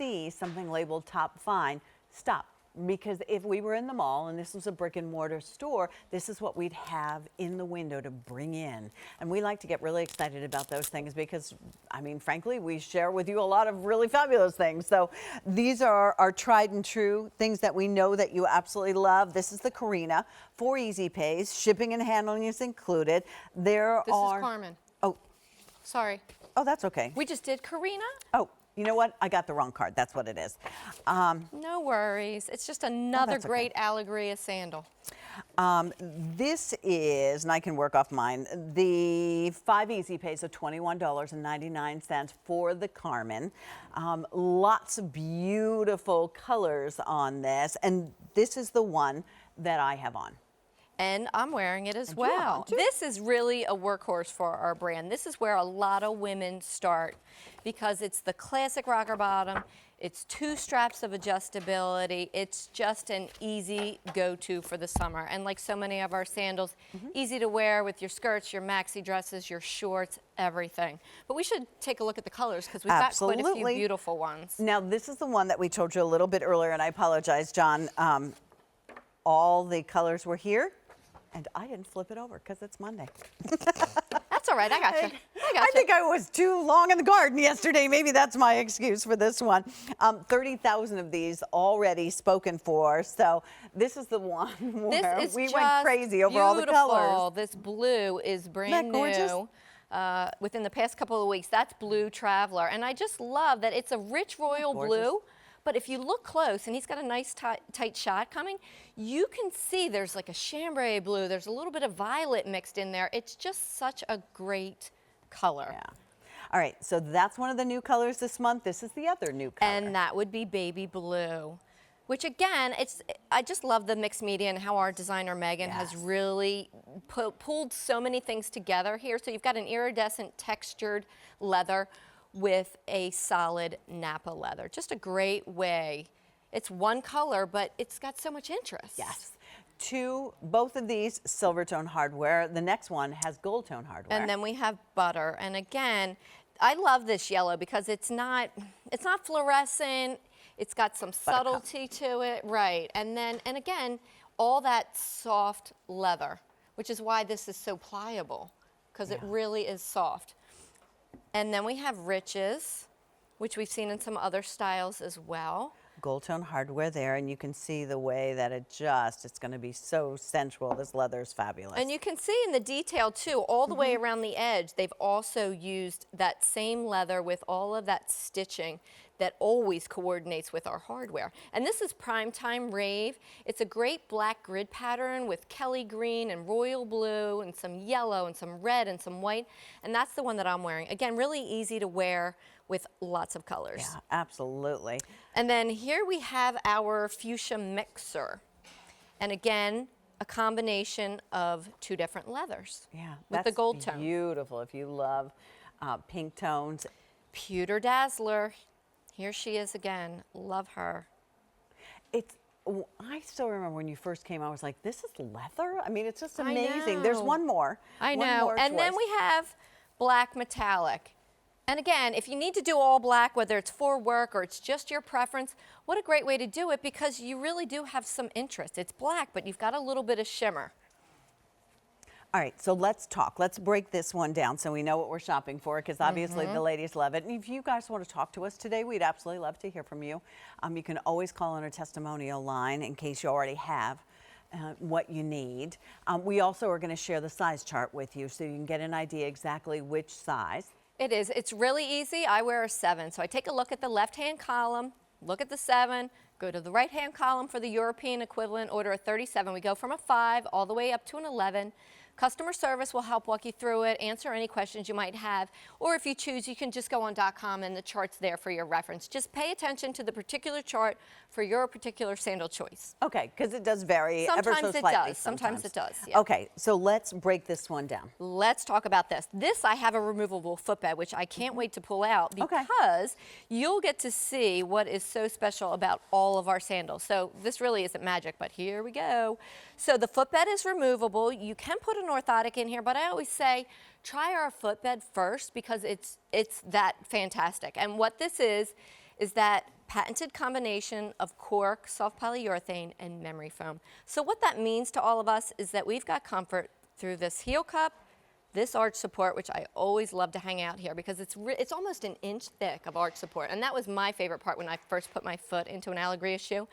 see something labeled top fine, stop. Because if we were in the mall and this was a brick and mortar store, this is what we'd have in the window to bring in. And we like to get really excited about those things because, I mean, frankly, we share with you a lot of really fabulous things. So these are our tried and true things that we know that you absolutely love. This is the Karina, 4 easy pays, shipping and handling is included. This is Karmen. Oh. Sorry. Oh, that's okay. We just did Karina? Oh. You know what? I got the wrong card. That's what it is. No worries. It's just another great Alegria sandal. This is, and I can work off mine, the 5 easy pays of $21.99 for the Karmen. Lots of beautiful colors on this, and this is the one that I have on. And I'm wearing it as well. This is really a workhorse for our brand. This is where a lot of women start because it's the classic rocker bottom. It's 2 straps of adjustability. It's just an easy go-to for the summer. And like so many of our sandals, easy to wear with your skirts, your maxi dresses, your shorts, everything. But we should take a look at the colors because we've got quite a few beautiful ones. Now, this is the one that we told you a little bit earlier, and I apologize, John. All the colors were here. And I didn't flip it over because it's Monday. That's all right. I got you. I think I was too long in the garden yesterday. Maybe that's my excuse for this one. 30,000 of these already spoken for. So this is the one where we went crazy over all the colors. This blue is brand new. Within the past couple of weeks. That's Blue Traveler. And I just love that it's a rich royal blue. But if you look close, and he's got a nice tight shot coming, you can see there's like a chambray blue. There's a little bit of violet mixed in there. It's just such a great color. Yeah. All right, so that's one of the new colors this month. This is the other new color. And that would be baby blue, which again, I just love the mixed media and how our designer Megan has really pulled so many things together here. So you've got an iridescent textured leather with a solid Napa leather. Just a great way. It's one color, but it's got so much interest. Yes. Both of these silver tone hardware. The next one has gold tone hardware. And then we have butter. And again, I love this yellow because it's not fluorescent. It's got some subtlety to it, right? And again, all that soft leather, which is why this is so pliable, because it really is soft. And then we have riches, which we've seen in some other styles as well. Gold tone hardware there, and you can see the way that it's going to be so sensual. This leather is fabulous. And you can see in the detail too, all the way around the edge, they've also used that same leather with all of that stitching that always coordinates with our hardware. And this is Primetime Rave. It's a great black grid pattern with Kelly green and royal blue and some yellow and some red and some white. And that's the one that I'm wearing. Again, really easy to wear with lots of colors. Yeah, absolutely. And then here we have our fuchsia mixer. And again, a combination of 2 different leathers. Yeah, with the gold tone. Beautiful if you love pink tones. Pewter Dazzler. Here she is again. Love her. I still remember when you first came, I was like, this is leather? I mean, it's just amazing. There's one more. I know. And then we have black metallic. And again, if you need to do all black, whether it's for work or it's just your preference, what a great way to do it because you really do have some interest. It's black, but you've got a little bit of shimmer. All right, so let's talk. Let's break this one down so we know what we're shopping for because obviously the ladies love it. And if you guys want to talk to us today, we'd absolutely love to hear from you. You can always call on our testimonial line in case you already have what you need. We also are going to share the size chart with you so you can get an idea exactly which size. It is. It's really easy. I wear a 7. So I take a look at the left-hand column, look at the 7, go to the right-hand column for the European equivalent, order a 37. We go from a 5 all the way up to an 11. Customer service will help walk you through it, answer any questions you might have, or if you choose, you can just go on .com and the chart's there for your reference. Just pay attention to the particular chart for your particular sandal choice. Okay, because it does vary ever so slightly. Sometimes it does. Yeah. Okay, so let's break this one down. Let's talk about this. This, I have a removable footbed, which I can't wait to pull out because you'll get to see what is so special about all of our sandals. So this really isn't magic, but here we go. So the footbed is removable. You can put an orthotic in here, but I always say try our footbed first because it's that fantastic. And what this is, is that patented combination of cork, soft polyurethane, and memory foam. So what that means to all of us is that we've got comfort through this heel cup, this arch support, which I always love to hang out here because it's almost an inch thick of arch support. And that was my favorite part when I first put my foot into an Alegria shoe.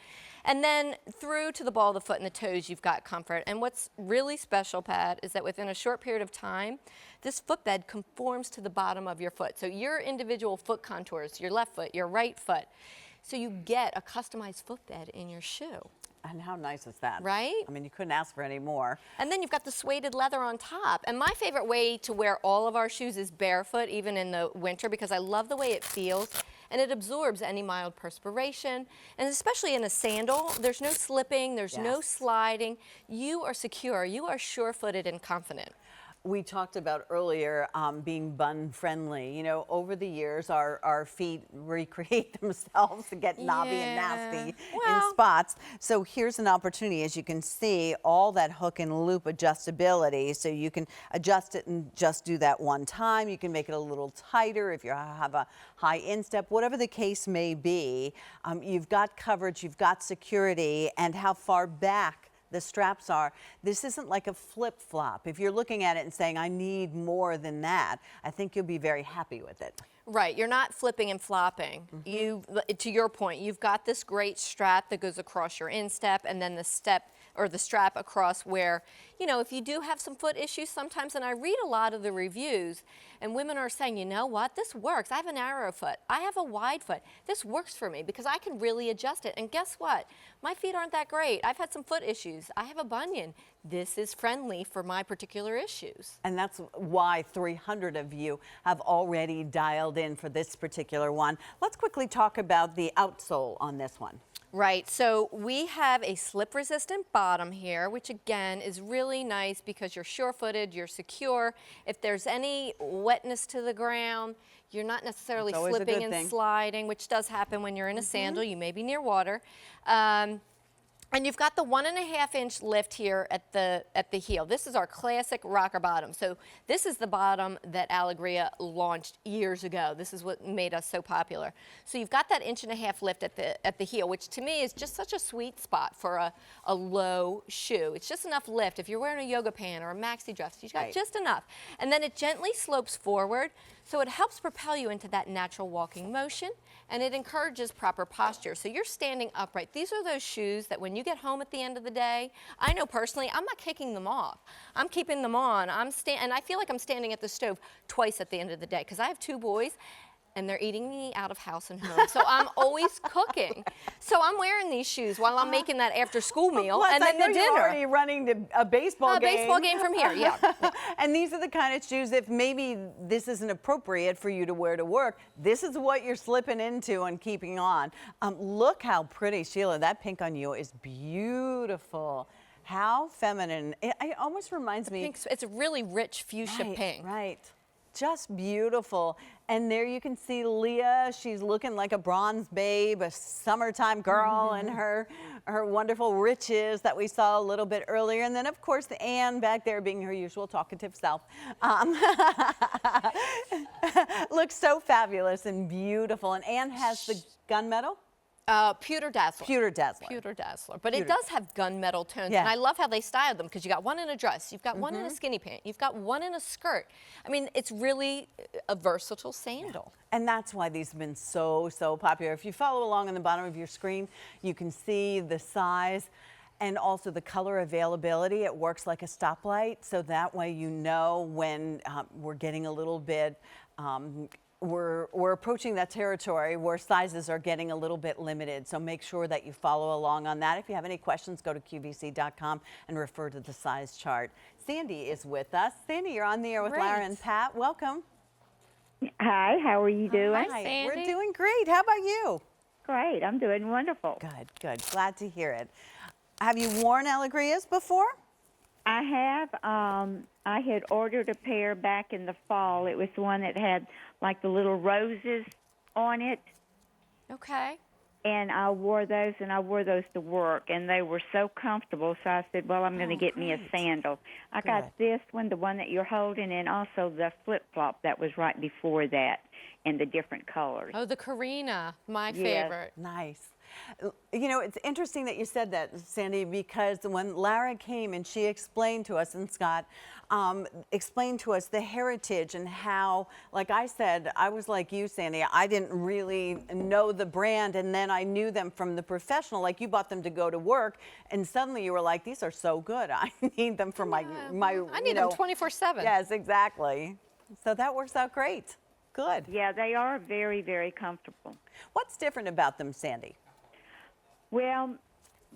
And then through to the ball of the foot and the toes, you've got comfort. And what's really special, Pat, is that within a short period of time, this footbed conforms to the bottom of your foot. So your individual foot contours, your left foot, your right foot. So you get a customized footbed in your shoe. And how nice is that? Right? I mean, you couldn't ask for any more. And then you've got the suede leather on top. And my favorite way to wear all of our shoes is barefoot, even in the winter, because I love the way it feels. And it absorbs any mild perspiration. And especially in a sandal, there's no slipping, there's no sliding. You are secure, you are sure-footed and confident. We talked about earlier being bun friendly. You know, over the years, our feet recreate themselves to get knobby and nasty in spots. So here's an opportunity. As you can see, all that hook and loop adjustability. So you can adjust it and just do that one time. You can make it a little tighter if you have a high instep, whatever the case may be. You've got coverage, you've got security, and how far back the straps are. This isn't like a flip-flop. If you're looking at it and saying, I need more than that, I think you'll be very happy with it. Right, you're not flipping and flopping. To your point, you've got this great strap that goes across your instep, and then the strap across where, you know, if you do have some foot issues sometimes, and I read a lot of the reviews, and women are saying, you know what, this works. I have a narrow foot. I have a wide foot. This works for me because I can really adjust it. And guess what? My feet aren't that great. I've had some foot issues. I have a bunion. This is friendly for my particular issues. And that's why 300 of you have already dialed in for this particular one. Let's quickly talk about the outsole on this one. Right, so we have a slip-resistant bottom here, which again is really nice because you're sure-footed, you're secure. If there's any wetness to the ground, you're not necessarily slipping and sliding, which does happen when you're in a sandal. You may be near water. And you've got the 1.5-inch lift here at the heel. This is our classic rocker bottom. So this is the bottom that Alegria launched years ago. This is what made us so popular. So you've got that 1.5 inch lift at the heel, which to me is just such a sweet spot for a low shoe. It's just enough lift. If you're wearing a yoga pant or a maxi dress, you've got just enough. And then it gently slopes forward, so it helps propel you into that natural walking motion, and it encourages proper posture. So you're standing upright. These are those shoes that when you get home at the end of the day, I know personally, I'm not kicking them off. I'm keeping them on. And I feel like I'm standing at the stove twice at the end of the day because I have 2 boys, and they're eating me out of house and home. So I'm always cooking. So I'm wearing these shoes while I'm making that after-school meal, Plus, and then I know the dinner. You're already running to a baseball game. A baseball game from here, yeah. And these are the kind of shoes, if maybe this isn't appropriate for you to wear to work, this is what you're slipping into and keeping on. Look how pretty, Sheila. That pink on you is beautiful. How feminine. It almost reminds me. It's a really rich fuchsia pink. Right. Just beautiful. And there you can see Leah. She's looking like a bronze babe, a summertime girl in her wonderful riches that we saw a little bit earlier. And then, of course, Anne back there being her usual talkative self. Looks so fabulous and beautiful. And Anne has the gunmetal. Pewter Dazzler. Pewter Dazzler. Pewter Dazzler. But it does have gunmetal tones. And I love how they styled them because you got one in a dress, you've got one in a skinny pant, you've got one in a skirt. I mean, it's really a versatile sandal. And that's why these have been so popular. If you follow along on the bottom of your screen, you can see the size and also the color availability. It works like a stoplight, so that way you know when we're getting a little bit we're approaching that territory where sizes are getting a little bit limited. So make sure that you follow along on that. If you have any questions, go to QVC.com and refer to the size chart. Sandy is with us. Sandy, you're on the air with Lara and Pat. Welcome. Hi, how are you doing? Hi, Sandy. We're doing great. How about you? Great, I'm doing wonderful. Good, good. Glad to hear it. Have you worn Alegrias before? I have. I had ordered a pair back in the fall. It was the one that had like the little roses on it. Okay. And I wore those, to work, and they were so comfortable. So I said, well, I'm going to get me a great. sandal. I got this one, the one that you're holding, and also the flip-flop that was right before that in the different colors. Oh, the Karina, my Yes. favorite. Nice. You know, it's interesting that you said that, Sandy, because when Lara came and she explained to us, and Scott explained to us the heritage and how, like I said, I was like you, Sandy, I didn't really know the brand, and then I knew them from the professional, like you bought them to go to work, and suddenly you were like, these are so good. I need them for my I need them 24/7. Yes, exactly. So that works out great. Good. Yeah, they are very, very comfortable. What's different about them, Sandy? Well,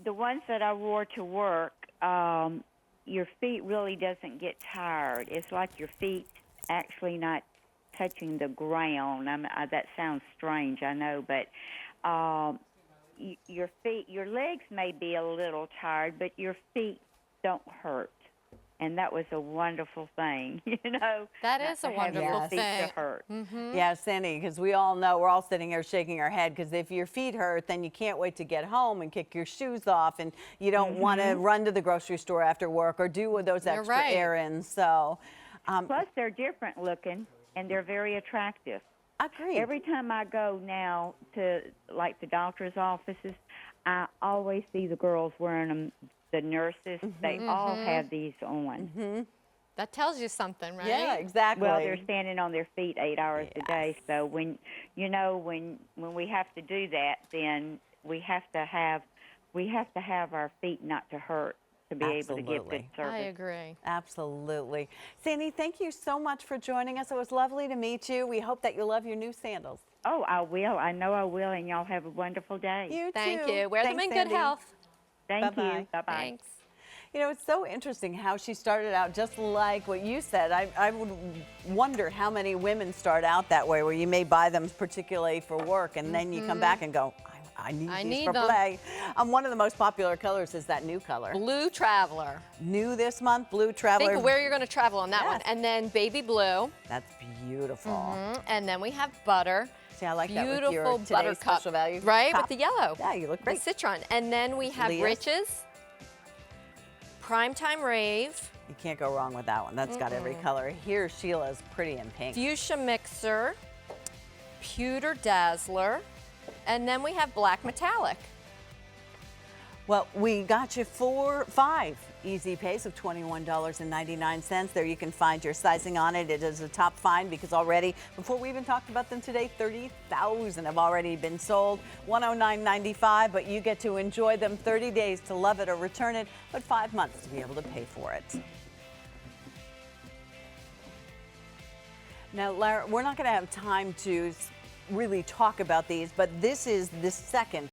the ones that I wore to work, your feet really doesn't get tired. It's like your feet actually not touching the ground. That sounds strange, I know, but your feet, your legs may be a little tired, but your feet don't hurt. And that was a wonderful thing, you know. That is a wonderful your feet thing. to hurt. Yeah, Sandy, because we all know, we're all sitting here shaking our head, because if your feet hurt, then you can't wait to get home and kick your shoes off, and you don't want to run to the grocery store after work or do those You're extra right. errands. So, Plus, they're different looking, and they're very attractive. agreed. Every time I go now to, like, the doctor's offices, I always see the girls wearing them. The nurses, they all have these on. That tells you something, right? Yeah, exactly. Well, they're standing on their feet 8 hours a day. So when we have to do that, then we have to have our feet not to hurt to be able to give Absolutely. good service. I agree. Absolutely. Sandy, thank you so much for joining us. It was lovely to meet you. We hope that you love your new sandals. Oh, I will. I know I will, and y'all have a wonderful day. You Thank too. you. Wear them Thanks, in good Sandy. health. Thank Bye-bye. you. Bye-bye. Thanks. You know, it's so interesting how she started out just like what you said. I would wonder how many women start out that way, where you may buy them particularly for work, and then you come back and go, I need these need for them. play. One of the most popular colors is that new color. Blue Traveler. New this month, Blue Traveler. Think of where you're going to travel on that Yes. one. And then Baby Blue. That's beautiful. And then we have Butter. See, I like that with your Beautiful today's buttercup. special value. Right, top. with the yellow. Yeah, you look great. The citron. And then we have Leah's. Riches. Primetime Rave. You can't go wrong with that one. That's got every color. Here's Sheila's pretty in pink. Fuchsia Mixer. Pewter Dazzler. And then we have Black Metallic. Well, we got you 5 easy pays of $21.99. There you can find your sizing on it. It is a top find because already, before we even talked about them today, 30,000 have already been sold. $109.95, but you get to enjoy them 30 days to love it or return it, but 5 months to be able to pay for it. Now, Lara, we're not going to have time to really talk about these, but this is the second